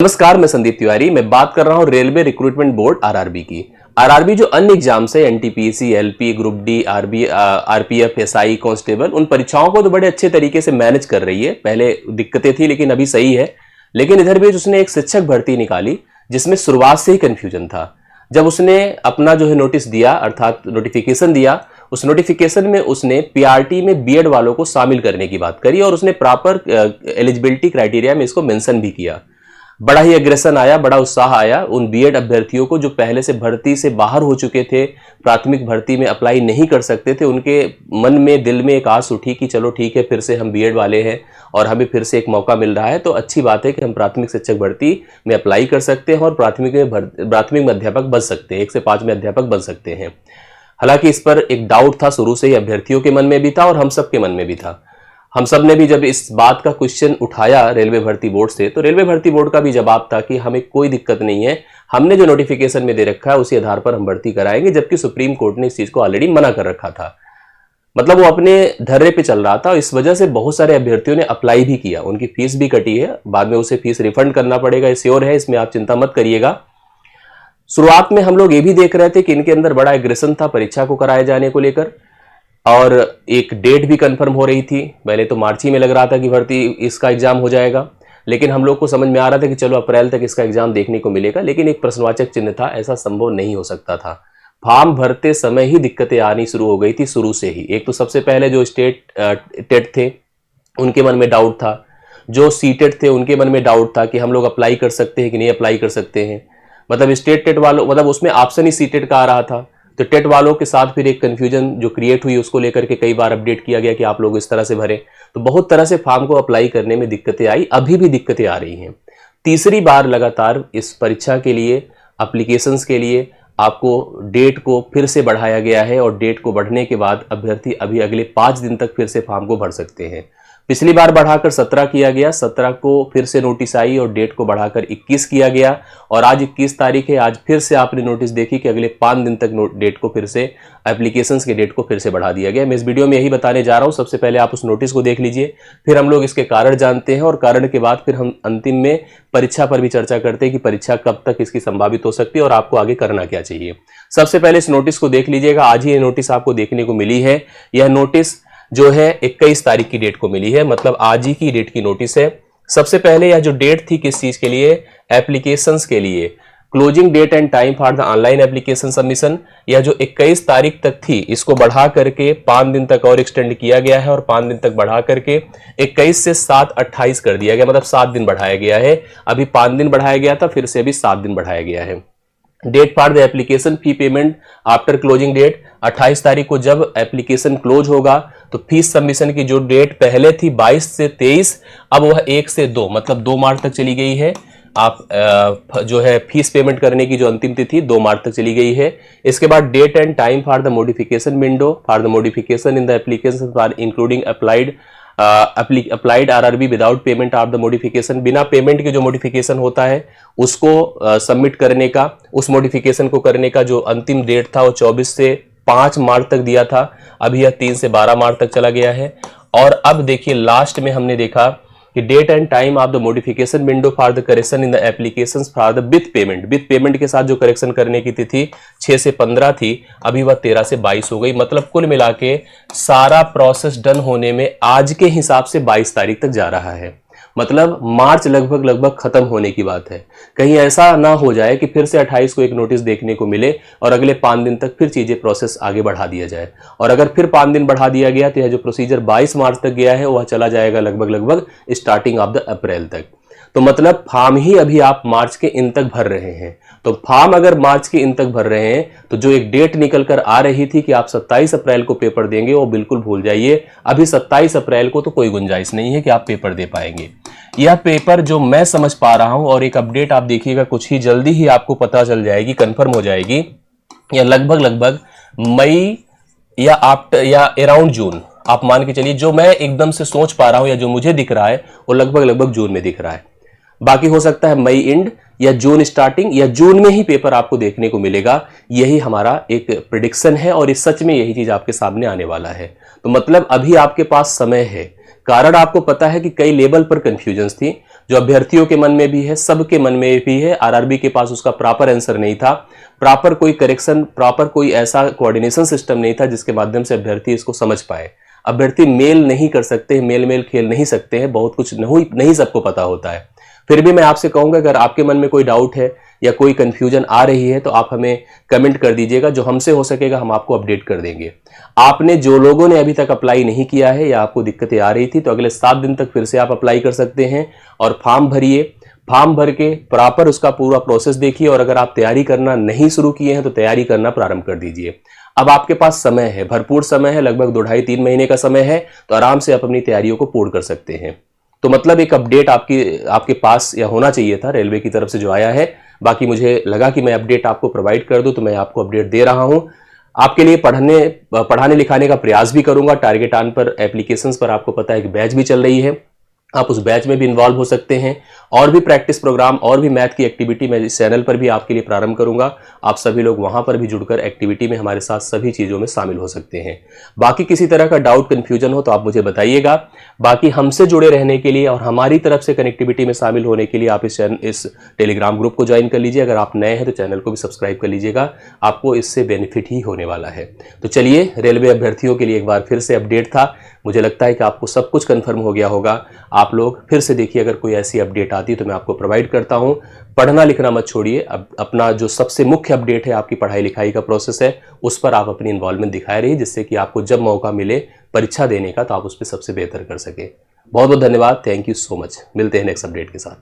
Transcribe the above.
नमस्कार, मैं संदीप तिवारी। मैं बात कर रहा हूं रेलवे रिक्रूटमेंट बोर्ड आरआरबी की। आरआरबी जो अन्य एग्जाम्स है, NTPC, LP, group D, RB, RPF, SI, constable, उन परीक्षाओं को तो बड़े अच्छे तरीके से मैनेज कर रही है। पहले दिक्कतें थी लेकिन अभी सही है। लेकिन इधर भी उसने एक शिक्षक भर्ती निकाली जिसमें शुरुआत से ही कंफ्यूजन था। जब उसने अपना जो है नोटिस दिया, अर्थात नोटिफिकेशन दिया, उस नोटिफिकेशन में उसने पीआरटी में बीएड वालों को शामिल करने की बात करी और उसने प्रॉपर एलिजिबिलिटी क्राइटेरिया में इसको मेंशन भी किया। बड़ा ही एग्रेशन आया, बड़ा उत्साह आया उन बीएड अभ्यर्थियों को जो पहले से भर्ती से बाहर हो चुके थे, प्राथमिक भर्ती में अप्लाई नहीं कर सकते थे। उनके मन में, दिल में एक आस उठी कि चलो ठीक है, फिर से हम बीएड वाले हैं और हमें फिर से एक मौका मिल रहा है, तो अच्छी बात है कि हम प्राथमिक शिक्षक भर्ती में अप्लाई कर सकते हैं और प्राथमिक में अध्यापक बन सकते हैं, 1 से 5 में अध्यापक बन सकते हैं। हालांकि इस पर एक डाउट था, शुरू से ही अभ्यर्थियों के मन में भी था और हम सबके मन में भी था। हम सब ने भी जब इस बात का क्वेश्चन उठाया रेलवे भर्ती बोर्ड से, तो रेलवे भर्ती बोर्ड का भी जवाब था कि हमें कोई दिक्कत नहीं है, हमने जो नोटिफिकेशन में दे रखा है उसी आधार पर हम भर्ती कराएंगे, जबकि सुप्रीम कोर्ट ने इस चीज को ऑलरेडी मना कर रखा था। मतलब वो अपने धर्रे पे चल रहा था। इस वजह से बहुत सारे अभ्यर्थियों ने अप्लाई भी किया, उनकी फीस भी कटी है, बाद में उसे फीस रिफंड करना पड़ेगा, श्योर है, इसमें आप चिंता मत करिएगा। शुरुआत में हम लोग ये भी देख रहे थे कि इनके अंदर बड़ा एग्रेशन था परीक्षा को कराए जाने को लेकर, और एक डेट भी कंफर्म हो रही थी। पहले तो मार्च ही में लग रहा था कि भर्ती इसका एग्जाम हो जाएगा, लेकिन हम लोग को समझ में आ रहा था कि चलो अप्रैल तक इसका एग्जाम देखने को मिलेगा। लेकिन एक प्रश्नवाचक चिन्ह था, ऐसा संभव नहीं हो सकता था। फॉर्म भरते समय ही दिक्कतें आनी शुरू हो गई थी, शुरू से ही। एक तो सबसे पहले जो स्टेट टेट थे उनके मन में डाउट था, जो सीटेट थे उनके मन में डाउट था कि हम लोग अप्लाई कर सकते हैं कि नहीं अप्लाई कर सकते हैं। मतलब स्टेट टेट वालों, मतलब उसमें ऑप्शन ही सीटेट का आ रहा था, तो टेट वालों के साथ फिर एक कंफ्यूजन जो क्रिएट हुई, उसको लेकर के कई बार अपडेट किया गया कि आप लोग इस तरह से भरें। तो बहुत तरह से फॉर्म को अप्लाई करने में दिक्कतें आई, अभी भी दिक्कतें आ रही हैं। तीसरी बार लगातार इस परीक्षा के लिए, एप्लीकेशंस के लिए आपको डेट को फिर से बढ़ाया गया है और डेट को बढ़ने के बाद अभ्यर्थी अभी अगले 5 दिन तक फिर से फॉर्म को भर सकते हैं। पिछली बार बढ़ाकर 17 किया गया, 17 को फिर से नोटिस आई और डेट को बढ़ाकर 21 किया गया, और आज 21 तारीख है। आज फिर से आपने नोटिस देखी कि अगले 5 दिन तक डेट को फिर से, एप्लीकेशंस के डेट को फिर से बढ़ा दिया गया। मैं इस वीडियो में यही बताने जा रहा हूं। सबसे पहले आप उस नोटिस को देख लीजिए, फिर हम लोग इसके कारण जानते हैं और कारण के बाद फिर हम अंतिम में परीक्षा पर भी चर्चा करते हैं कि परीक्षा कब तक इसकी संभावित हो सकती है और आपको आगे करना क्या चाहिए। सबसे पहले इस नोटिस को देख लीजिएगा। आज ही ये नोटिस आपको देखने को मिली है। यह नोटिस जो है 21 तारीख की डेट को मिली है, मतलब आज ही की डेट की नोटिस है। सबसे पहले यह जो डेट थी किस चीज के लिए, एप्लीकेशंस के लिए, closing date and time for the online application submission, यह जो 21 तारीख तक थी इसको बढ़ा करके 5 दिन तक और एक्सटेंड किया गया है, और 5 दिन तक बढ़ा करके 21 से 7-28 कर दिया गया, मतलब 7 दिन बढ़ाया गया है। अभी 5 दिन बढ़ाया गया था, फिर से अभी 7 दिन बढ़ाया गया है। Date for the application fee payment after closing date, 28 तारीख को जब एप्लीकेशन क्लोज होगा तो फीस सबमिशन की जो डेट पहले थी 22 से 23, अब वह 1 से 2, मतलब 2 मार्च तक चली गई है। आप जो है फीस पेमेंट करने की जो अंतिम तिथि 2 मार्च तक चली गई है। इसके बाद date and time for the modification window for the modification in the application for including applied RRB without payment of the modification, बिना पेमेंट के जो मॉडिफिकेशन होता है उसको सबमिट करने का, उस मॉडिफिकेशन को करने का जो अंतिम डेट था वो 24 से 5 मार्च तक दिया था, अभी यह 3 से 12 मार्च तक चला गया है। और अब देखिए लास्ट में हमने देखा कि date and time of the modification window for the correction in the applications for the with payment के साथ जो करेक्शन करने की तिथि 6 से 15 थी, अभी वह 13 से 22 हो गई। मतलब कुल मिला के सारा प्रोसेस डन होने में आज के हिसाब से 22 तारीख तक जा रहा है। मतलब मार्च लगभग खत्म होने की बात है। कहीं ऐसा ना हो जाए कि फिर से 28 को एक नोटिस देखने को मिले और अगले 5 दिन तक फिर चीजें प्रोसेस आगे बढ़ा दिया जाए, और अगर फिर 5 दिन बढ़ा दिया गया तो यह जो प्रोसीजर 22 मार्च तक गया है वह चला जाएगा लगभग स्टार्टिंग ऑफ द अप्रैल तक। तो मतलब फॉर्म ही अभी आप मार्च के इन तक भर रहे हैं। तो फॉर्म अगर मार्च के इन तक भर रहे हैं तो जो एक डेट निकल कर आ रही थी कि आप 27 अप्रैल को पेपर देंगे, वो बिल्कुल भूल जाइए। अभी 27 अप्रैल को तो कोई गुंजाइश नहीं है कि आप पेपर दे पाएंगे। यह पेपर जो मैं समझ पा रहा हूं, और एक अपडेट आप देखिएगा कुछ ही जल्दी ही आपको पता चल जाएगी, कंफर्म हो जाएगी, यह लगभग मई या अराउंड जून, आप मान के चलिए। जो मैं एकदम से सोच पा रहा हूं या जो मुझे दिख रहा है वो लगभग जून में दिख रहा है। बाकी हो सकता है मई एंड या जून स्टार्टिंग या जून में ही पेपर आपको देखने को मिलेगा। यही हमारा एक प्रेडिक्शन है और इस सच में यही चीज आपके सामने आने वाला है। तो मतलब अभी आपके पास समय है। कारण आपको पता है कि कई लेवल पर कंफ्यूजन थी। जो अभ्यर्थियों के मन में भी है, सबके मन में भी है। आरआरबी के पास उसका प्रॉपर आंसर नहीं था, प्रॉपर कोई करेक्शन, प्रॉपर कोई ऐसा कोऑर्डिनेशन सिस्टम नहीं था जिसके माध्यम से अभ्यर्थी इसको समझ पाए। अभ्यर्थी मेल नहीं कर सकते, मेल खेल नहीं सकते हैं, बहुत कुछ नहीं सबको पता होता है। फिर भी मैं आपसे कहूंगा, अगर आपके मन में कोई डाउट है या कोई कंफ्यूजन आ रही है तो आप हमें कमेंट कर दीजिएगा, जो हमसे हो सकेगा हम आपको अपडेट कर देंगे। आपने जो लोगों ने अभी तक अप्लाई नहीं किया है या आपको दिक्कतें आ रही थी, तो अगले 7 दिन तक फिर से आप अप्लाई कर सकते हैं और फॉर्म भरिए। फॉर्म भर के प्रॉपर उसका पूरा प्रोसेस देखिए, और अगर आप तैयारी करना नहीं शुरू किए हैं तो तैयारी करना प्रारंभ कर दीजिए। अब आपके पास समय है, भरपूर समय है, लगभग 2-2.5-3 महीने का समय है, तो आराम से आप अपनी तैयारियों को पूर्ण कर सकते हैं। तो मतलब एक अपडेट आपके पास या होना चाहिए था रेलवे की तरफ से जो आया है। बाकी मुझे लगा कि मैं अपडेट आपको प्रोवाइड कर दूं, तो मैं आपको अपडेट दे रहा हूं। आपके लिए पढ़ाने लिखाने का प्रयास भी करूंगा। टारगेट ऑन पर एप्लीकेशंस पर आपको पता है कि बैच भी चल रही है, आप उस बैच में भी इन्वॉल्व हो सकते हैं। और भी प्रैक्टिस प्रोग्राम और भी मैथ की एक्टिविटी मैं इस चैनल पर भी आपके लिए प्रारंभ करूंगा। आप सभी लोग वहां पर भी जुड़कर एक्टिविटी में हमारे साथ सभी चीज़ों में शामिल हो सकते हैं। बाकी किसी तरह का डाउट कन्फ्यूजन हो तो आप मुझे बताइएगा। बाकी हमसे जुड़े रहने के लिए और हमारी तरफ से कनेक्टिविटी में शामिल होने के लिए आप इस टेलीग्राम ग्रुप को ज्वाइन कर लीजिए। अगर आप नए हैं तो चैनल को भी सब्सक्राइब कर लीजिएगा, आपको इससे बेनिफिट ही होने वाला है। तो चलिए, रेलवे अभ्यर्थियों के लिए एक बार फिर से अपडेट था। मुझे लगता है कि आपको सब कुछ कंफर्म हो गया होगा। आप लोग फिर से देखिए, अगर कोई ऐसी अपडेट आती है तो मैं आपको प्रोवाइड करता हूं। पढ़ना लिखना मत छोड़िए। अब अपना जो सबसे मुख्य अपडेट है आपकी पढ़ाई लिखाई का प्रोसेस है, उस पर आप अपनी इन्वॉल्वमेंट दिखाए रहिए, जिससे कि आपको जब मौका मिले परीक्षा देने का तो आप उस पर सबसे बेहतर कर सके। बहुत बहुत धन्यवाद। Thank you so much. मिलते हैं नेक्स्ट अपडेट के साथ।